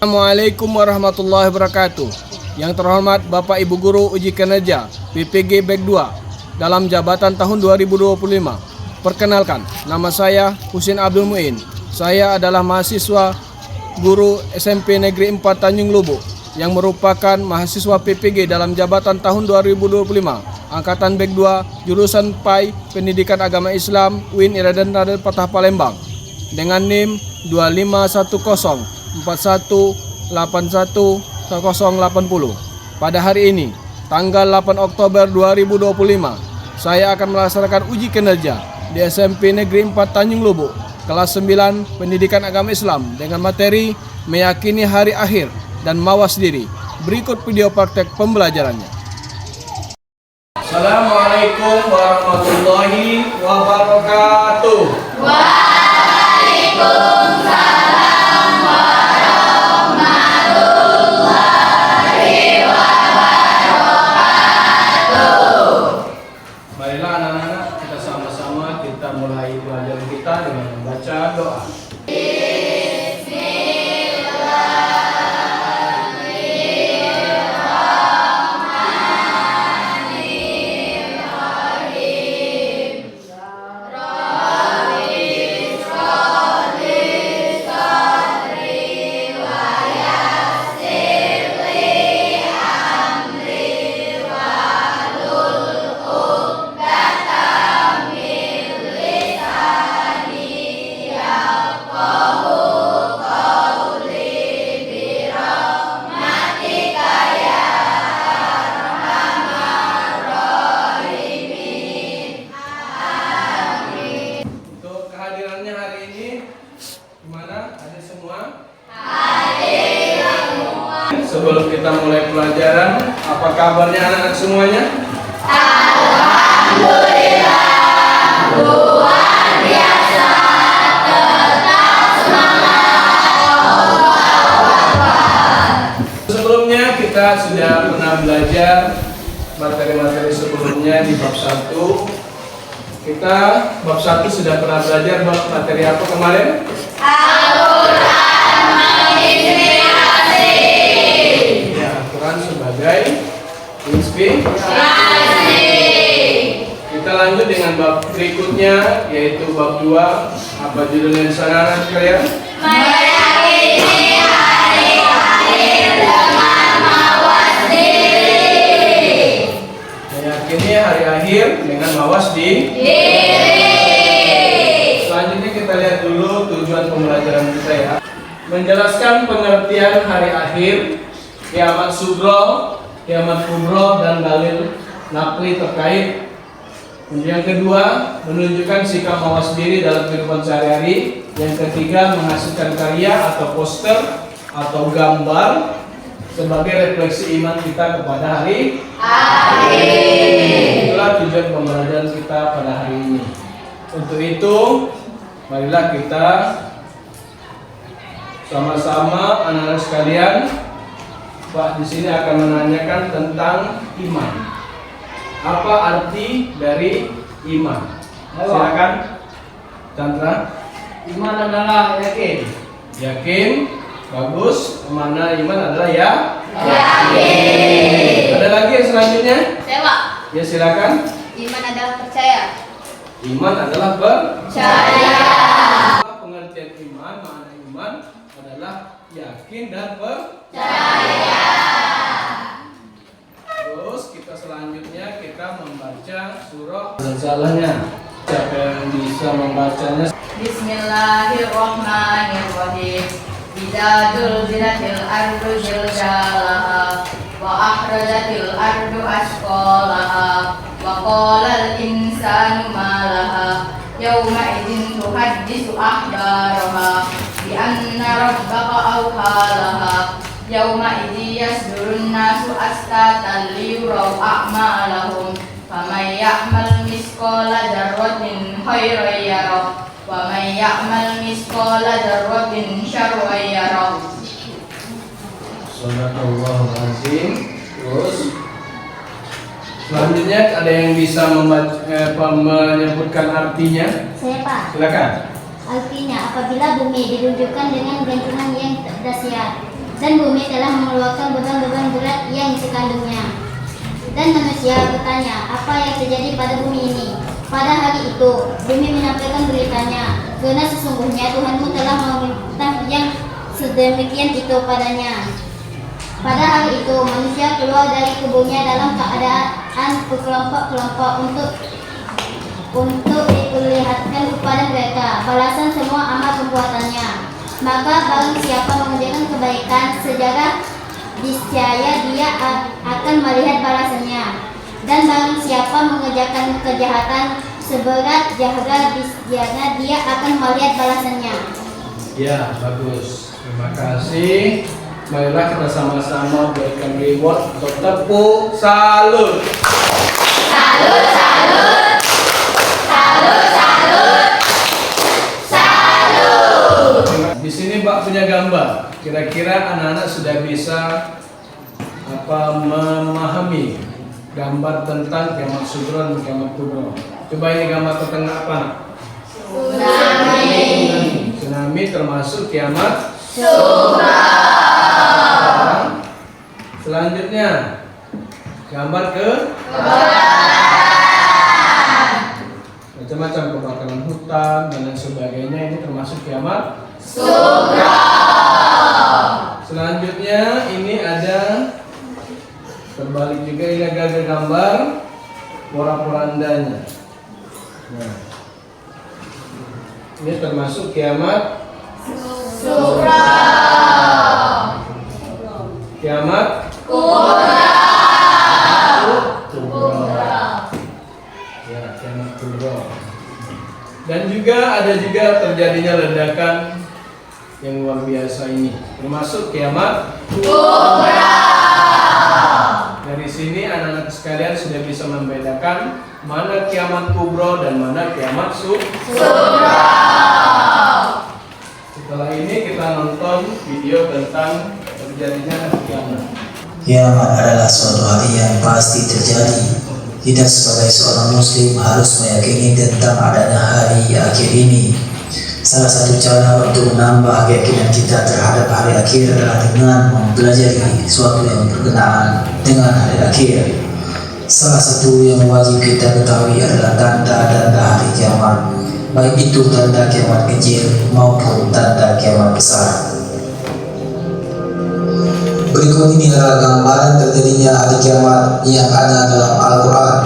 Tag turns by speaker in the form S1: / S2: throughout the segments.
S1: Assalamualaikum warahmatullahi wabarakatuh. Yang terhormat Bapak Ibu Guru Uji Kinerja PPG Beg 2 dalam jabatan tahun 2025. Perkenalkan, nama saya Husin Abdul Muin. Saya adalah mahasiswa guru SMP Negeri 4 Tanjung Lubuk yang merupakan mahasiswa PPG dalam jabatan tahun 2025. Angkatan Beg 2, jurusan PAI Pendidikan Agama Islam UIN Iraden Raden Patah Palembang dengan NIM 251041818080. Pada hari ini, tanggal 8 Oktober 2025, saya akan melaksanakan uji kinerja di SMP Negeri 4 Tanjung Lubuk, kelas 9 Pendidikan Agama Islam dengan materi meyakini hari akhir dan mawas diri. Berikut video praktek pembelajarannya. Assalamualaikum warahmatullahi wabarakatuh.
S2: Waalaikumsalam warahmatullahi wabarakatuh.
S1: Marilah anak-anak, kita sama-sama kita mulai belajar kita dengan membaca doa. Sebelum kita mulai pelajaran, apa kabarnya anak-anak semuanya?
S2: Alhamdulillah, luar biasa, tetap semangat.
S1: Sebelumnya kita sudah pernah belajar materi-materi sebelumnya di bab 1. Kita bab 1 sudah pernah belajar bab materi apa kemarin?
S2: Al-Quran menginspirasi.
S1: Ya, Al-Quran sebagai inspirasi. Kita lanjut dengan bab berikutnya, yaitu bab 2. Apa judulnya di sana anak kalian?
S2: Meyakini hari akhir dengan mawas diri.
S1: Meyakini hari akhir dengan mawas diri. Selanjutnya kita lihat dulu tujuan pembelajaran kita ya. Menjelaskan pengertian hari akhir, kiamat sugro, kiamat kubro, dan dalil nakli terkait. Yang kedua, menunjukkan sikap mawas diri dalam kehidupan sehari-hari. Yang ketiga, menghasilkan karya atau poster atau gambar sebagai refleksi iman kita kepada hari akhir. Itulah tujuan pembelajaran kita pada hari ini. Untuk itu, marilah kita sama-sama anak-anak sekalian. Pak di sini akan menanyakan tentang iman. Apa arti dari iman? Silakan, Chandra.
S3: Iman adalah yakin.
S1: Yakin, bagus. Mana iman adalah ya?
S2: Yakin.
S1: Ada lagi yang selanjutnya?
S4: Sewa.
S1: Ya silakan.
S4: Iman adalah percaya.
S1: Iman adalah
S2: Percaya.
S1: pengertian iman. Makna iman adalah yakin dan
S2: Percaya.
S1: Terus kita selanjutnya kita membaca surah. Salahnya siapa yang bisa membacanya?
S4: Bismillahirrahmanirrahim. Idza zulzilatil ardu zilzalaha wa akhrajatil ardu asqalaha wa qalal insanu ma laha yauma idzin tuhaddisu akhbaraha bi anna rabbaka awhalaha yauma idzi yasdurun nasu astatan liyuraw a'malahum faman ya'mal misqala dzarratin khairan yarah wa may ya'mal misqala dzarratin syarran yarah.
S1: Subhanallahul azim. Terus selanjutnya ada yang bisa menyebutkan artinya?
S5: Saya Pak.
S1: Silakan.
S5: Artinya apabila bumi dirunjukkan dengan gantungan yang dahsyat dan bumi telah mengeluarkan beban-beban berat yang dikandungnya. Dan manusia bertanya, apa yang terjadi pada bumi ini? Pada hari itu, bumi menyampaikan beritanya, karena sesungguhnya Tuhanmu telah memerintah yang sedemikian itu padanya. Pada hari itu, manusia keluar dari kuburnya dalam keadaan berkelompok-kelompok untuk diperlihatkan kepada mereka balasan semua amal perbuatannya. Maka barang siapa mengerjakan kebaikan, sejarah niscaya dia akan melihat balasannya. Dan barang siapa mengerjakan kejahatan, seberat jahra niscaya dia akan melihat balasannya.
S1: Ya, bagus. Terima kasih. Marilah kita sama-sama berikan reward atau tepuk salut.
S2: Salut, salut. Salut, salut. Salut.
S1: Di sini Mbak punya gambar. Kira-kira anak-anak sudah bisa memahami gambar tentang kiamat sugra dan kiamat kubra. Coba ini gambar tentang apa?
S2: Tsunami.
S1: Tsunami termasuk kiamat
S2: Sugra.
S1: Selanjutnya gambar macam-macam kebakaran hutan dan lain sebagainya, ini termasuk kiamat
S2: Sugra.
S1: Selanjutnya ini ada terbalik juga, ini ada gambar porak-porandanya. Nah, ini termasuk kiamat
S2: Sugra.
S1: kiamat
S2: Kubra.
S1: ya, kiamat kubra. Dan juga ada juga terjadinya ledakan yang luar biasa ini, termasuk kiamat
S2: Kubra.
S1: Dari sini anak-anak sekalian sudah bisa membedakan mana kiamat kubra dan mana kiamat
S2: Sugra.
S1: Setelah ini kita nonton video tentang terjadinya kiamat.
S6: Kiamat adalah suatu hari yang pasti terjadi. Kita sebagai seorang muslim harus meyakini tentang adanya hari akhir ini. Salah satu cara untuk menambah keyakinan kita terhadap hari akhir adalah dengan mempelajari sesuatu yang berkenaan dengan hari akhir. Salah satu yang wajib kita ketahui adalah tanda-tanda hari kiamat, baik itu tanda kiamat kecil maupun tanda kiamat besar. Berikut ini adalah gambaran terjadinya hari kiamat yang ada dalam Al-Quran.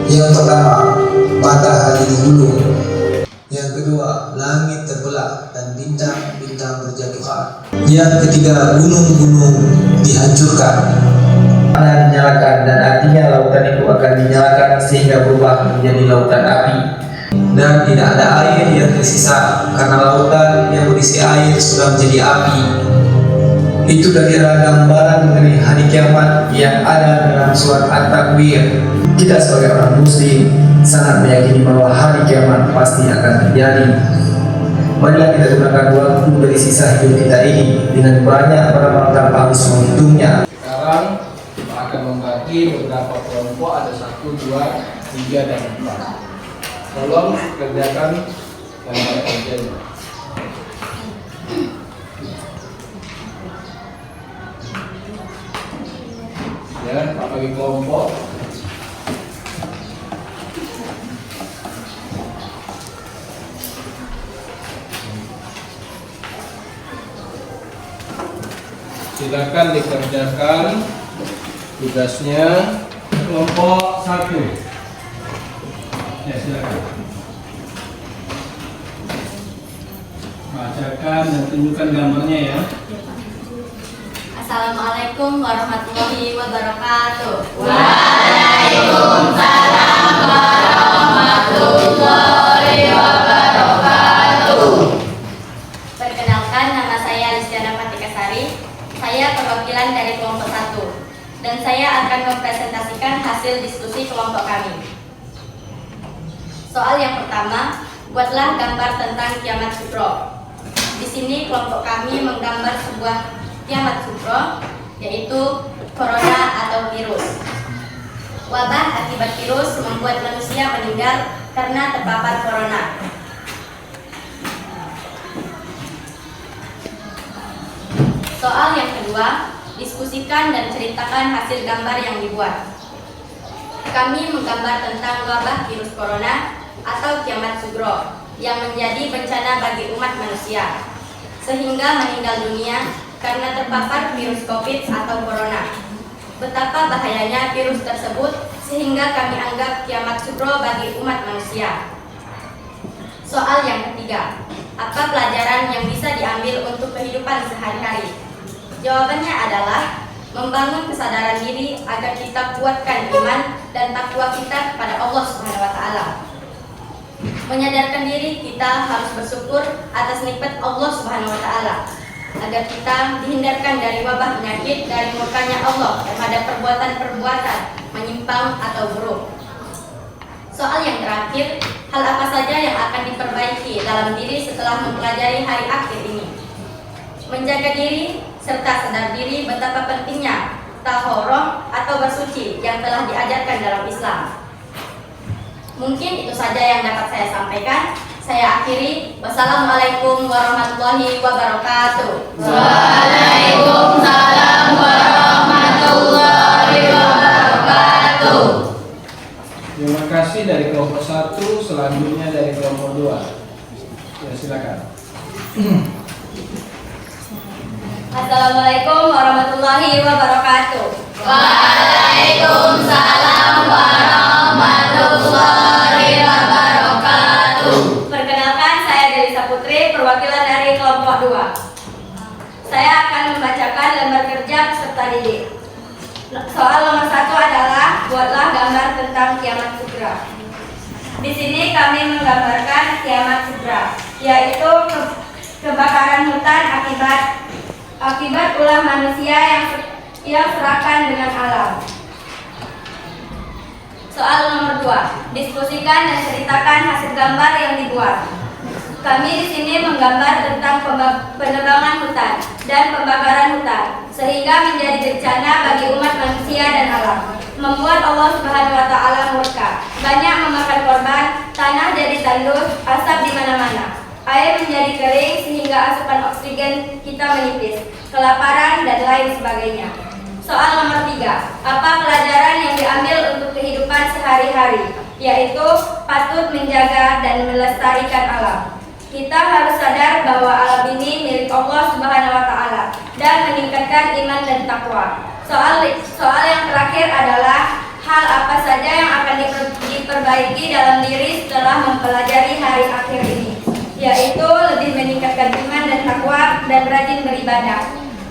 S6: Yang pertama, matahari digulung. Yang kedua, langit terbelah dan bintang-bintang berjatuhan. Yang ketiga, gunung-gunung dihancurkan. Tanah dinyalakan dan artinya lautan itu akan dinyalakan sehingga berubah menjadi lautan api. Dan tidak ada air yang tersisa karena lautan yang berisi air sudah menjadi api. Itu dari gambaran mengenai hari kiamat yang ada dalam surat At-Takwir. Kita sebagai orang muslim sangat meyakini bahwa hari kiamat pasti akan terjadi. Marilah kita gunakan waktu dari sisa hidup kita ini dengan banyak beramal tanpa harus menghitungnya.
S1: Sekarang kita akan membagi beberapa kelompok, ada 1, 2, 3, dan 4. Tolong kerjakan gambar kerjanya. Ya, Pak bagi kelompok. Silakan dikerjakan tugasnya kelompok 1. Ya, silakan. Bacakan dan tunjukkan gambarnya ya.
S4: Assalamualaikum warahmatullahi wabarakatuh.
S2: Waalaikumsalam warahmatullahi wabarakatuh.
S4: Perkenalkan, nama saya Listiana Patikasari. Saya perwakilan dari kelompok 1 dan saya akan mempresentasikan hasil diskusi kelompok kami. Soal yang pertama, buatlah gambar tentang kiamat sugro. Di sini kelompok kami menggambar sebuah kiamat sugro, yaitu corona atau virus. Wabah akibat virus membuat manusia meninggal karena terpapar corona. Soal yang kedua, diskusikan dan ceritakan hasil gambar yang dibuat. Kami menggambar tentang wabah virus corona atau kiamat sugro yang menjadi bencana bagi umat manusia, sehingga meninggal dunia karena terpapar virus COVID atau corona. Betapa bahayanya virus tersebut sehingga kami anggap kiamat sugro bagi umat manusia. Soal yang ketiga, apa pelajaran yang bisa diambil untuk kehidupan sehari-hari? Jawabannya adalah membangun kesadaran diri agar kita kuatkan iman dan takwa kita kepada Allah Subhanahu wa taala. Menyadarkan diri kita harus bersyukur atas nikmat Allah Subhanahu wa taala agar kita dihindarkan dari wabah penyakit dari murkanya Allah terhadap perbuatan-perbuatan menyimpang atau buruk. Soal yang terakhir, hal apa saja yang akan diperbaiki dalam diri setelah mempelajari hari akhir ini? Menjaga diri serta sadar diri betapa pentingnya tahoroh atau bersuci yang telah diajarkan dalam Islam. Mungkin itu saja yang dapat saya sampaikan. Saya akhiri. Wassalamualaikum warahmatullahi wabarakatuh.
S2: Waalaikumsalam warahmatullahi wabarakatuh.
S1: Terima kasih dari kelompok 1, selanjutnya dari kelompok 2. Ya, silakan.
S4: Assalamualaikum warahmatullahi wabarakatuh.
S2: Waalaikumsalam warahmatullahi wabarakatuh.
S4: Perkenalkan, saya Delisa Putri, perwakilan dari kelompok 2. Saya akan membacakan lembar kerja peserta didik. Soal nomor 1 adalah buatlah gambar tentang kiamat sugro. Di sini kami menggambarkan kiamat sugro, yaitu kebakaran hutan akibat ulah manusia yang serakah dengan alam. Soal nomor 2, diskusikan dan ceritakan hasil gambar yang dibuat. Kami di sini menggambar tentang penebangan hutan dan pembakaran hutan sehingga menjadi bencana bagi umat manusia dan alam, membuat Allah Subhanahu wa taala murka, banyak memakan korban, tanah jadi tandus, asap di mana-mana. Air menjadi kering sehingga asupan oksigen kita menipis, kelaparan dan lain sebagainya. Soal nomor 3, apa pelajaran yang diambil untuk kehidupan sehari-hari? Yaitu patut menjaga dan melestarikan alam. Kita harus sadar bahwa alam ini milik Allah Subhanahu wa taala dan meningkatkan iman dan takwa. Soal yang terakhir adalah hal apa saja yang akan diperbaiki dalam diri setelah mempelajari hari akhir ini, yaitu lebih meningkatkan iman dan takwa dan rajin beribadah.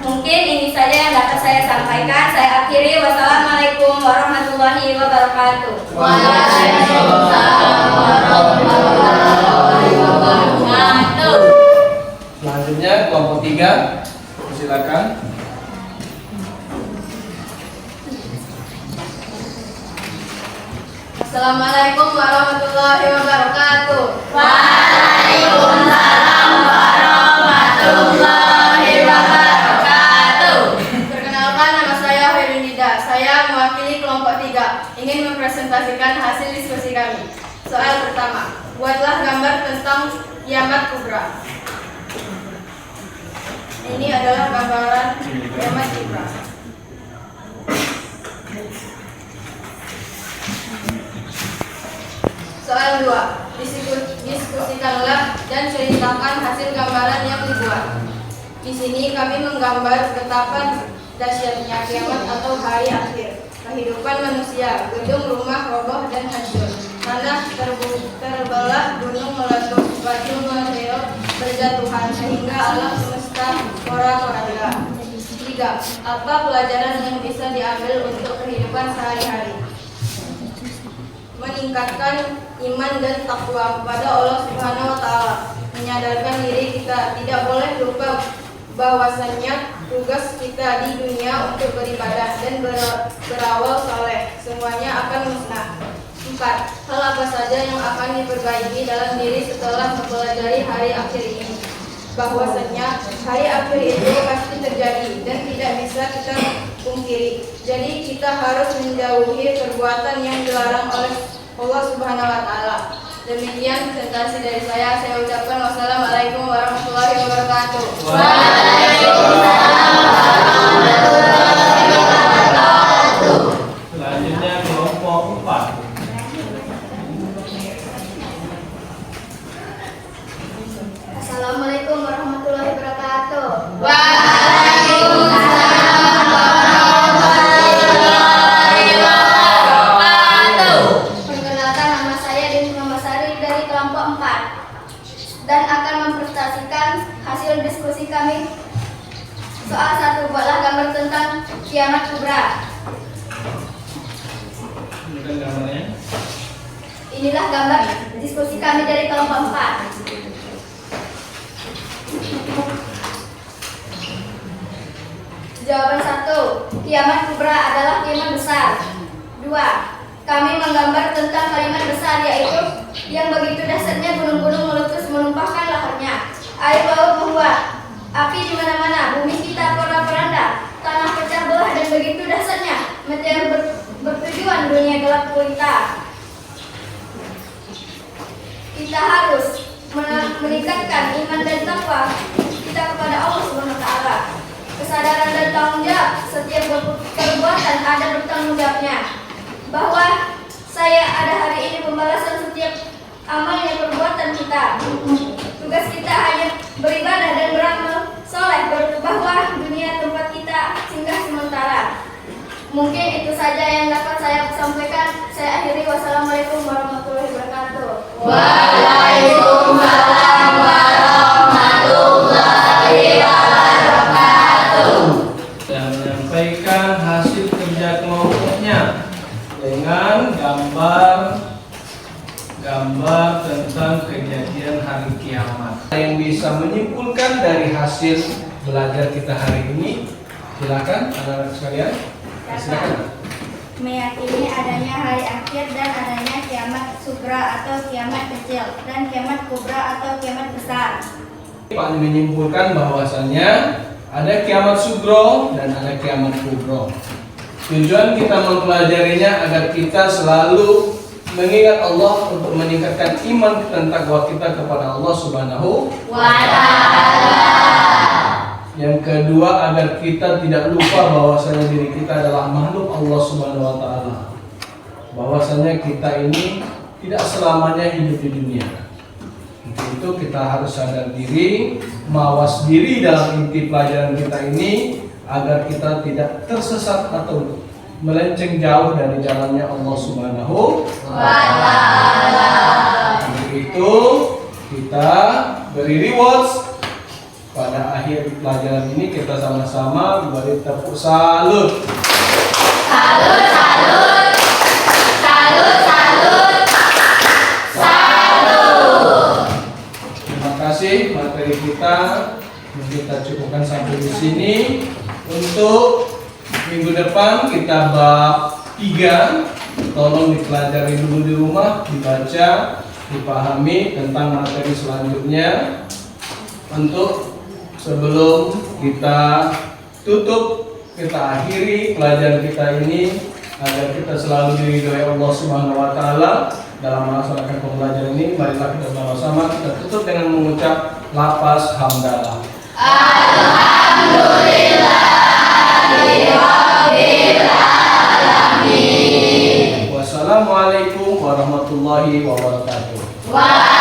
S4: Mungkin ini saja yang dapat saya sampaikan. Saya akhiri. Wassalamualaikum warahmatullahi wabarakatuh.
S2: Waalaikumsalam warahmatullahi wabarakatuh.
S1: Selanjutnya kelompok 3, silakan.
S4: Assalamualaikum warahmatullahi wabarakatuh.
S2: Waalaikumsalam warahmatullahi wabarakatuh.
S4: Perkenalkan, nama saya Herindida. Saya mewakili kelompok 3 ingin mempresentasikan hasil diskusi kami. Soal pertama, buatlah gambar tentang kiamat kubra. Ini adalah gambaran kiamat kubra. Soal 2, diskusikanlah dan ceritakan hasil gambaran yang dibuat. Di sini kami menggambar betapa dahsyatnya kiamat atau hari akhir, kehidupan manusia, gedung rumah roboh dan hancur, tanah terbelah, gunung meletus, batu meteor berjatuhan sehingga alam semesta porak-poranda. 3, apa pelajaran yang bisa diambil untuk kehidupan sehari-hari? Meningkatkan iman dan takwa kepada Allah Subhanahu wa taala, menyadarkan diri kita tidak boleh lupa bahwasannya tugas kita di dunia untuk beribadah dan berawal soleh, semuanya akan musnah. 4, hal apa saja yang akan diperbaiki dalam diri setelah mempelajari hari akhir ini? Bahwasannya hari akhir itu pasti terjadi dan tidak bisa kita pungkiri. Jadi kita harus menjauhi perbuatan yang dilarang oleh Allah Subhanahu wa taala. Demikian presentasi dari saya. Saya ucapkan wassalamualaikum warahmatullahi wabarakatuh.
S2: Waalaikumsalam
S4: hasil diskusi kami. Soal 1, buatlah gambar tentang kiamat kubra.
S3: Bukan gambarnya.
S4: Inilah gambar diskusi kami dari kelompok 4. Jawaban 1, kiamat kubra adalah kiamat besar. 2, kami menggambar tentang kalimat besar, yaitu yang begitu dahsyatnya gunung-gunung meletus menumpahkan laharnya, air laut menguap, api di mana-mana, bumi kita porak-poranda, tanah pecah belah, dan begitu dahsyatnya meteor bertujuan dunia gelap gulita. Kita harus meningkatkan iman dan takwa kita kepada Allah Subhanahu wa taala. Kesadaran dan tanggung jawab, setiap perbuatan ada bertanggung jawabnya. Bahwa saya ada hari ini pembalasan setiap amal yang perbuatan kita. Tugas kita hanya beribadah dan beramal soleh, bahwa dunia tempat kita singgah sementara. Mungkin itu saja yang dapat saya sampaikan. Saya akhiri. Wassalamualaikum warahmatullahi wabarakatuh.
S2: Waalaikumsalam warahmatullahi wabarakatuh.
S1: Dan menyampaikan hasil kerja kelompoknya dengan gambar tentang kejadian hari kiamat. Yang bisa menyimpulkan dari hasil belajar kita hari ini, silakan anak-anak sekalian. Silakan.
S4: Meyakini adanya hari akhir dan adanya kiamat sugra atau kiamat kecil dan kiamat kubra atau kiamat besar.
S1: Pak menyimpulkan bahwasannya ada kiamat sugro dan ada kiamat kubro. Tujuan kita mempelajarinya agar kita selalu mengingat Allah untuk meningkatkan iman dan takwa kita kepada Allah Subhanahu
S2: Wa ta'ala.
S1: Yang kedua, agar kita tidak lupa bahwasanya diri kita adalah makhluk Allah Subhanahu wa taala. Bahwasanya kita ini tidak selamanya hidup di dunia. Untuk itu kita harus sadar diri, mawas diri dalam inti pelajaran kita ini agar kita tidak tersesat atau melenceng jauh dari jalannya Allah Subhanahu
S2: Wa ta'ala.
S1: Untuk itu kita beri rewards. Pada akhir pelajaran ini kita sama-sama beri tepuk salut.
S2: Salut, salut. Salut, salut. Salut.
S1: Terima kasih, materi kita cukupkan sampai di sini. Untuk minggu depan kita bab 3. Tolong dipelajari dulu di rumah, dibaca, dipahami tentang materi selanjutnya. Untuk sebelum kita tutup, kita akhiri pelajaran kita ini agar kita selalu diridhoi Allah Subhanahu wa taala dalam melaksanakan pembelajaran ini. Marilah kita bersama-sama kita tutup dengan mengucap lafaz hamdalah.
S2: Alhamdulillahirabbil alamin.
S1: Wassalamualaikum warahmatullahi wabarakatuh.
S2: Wa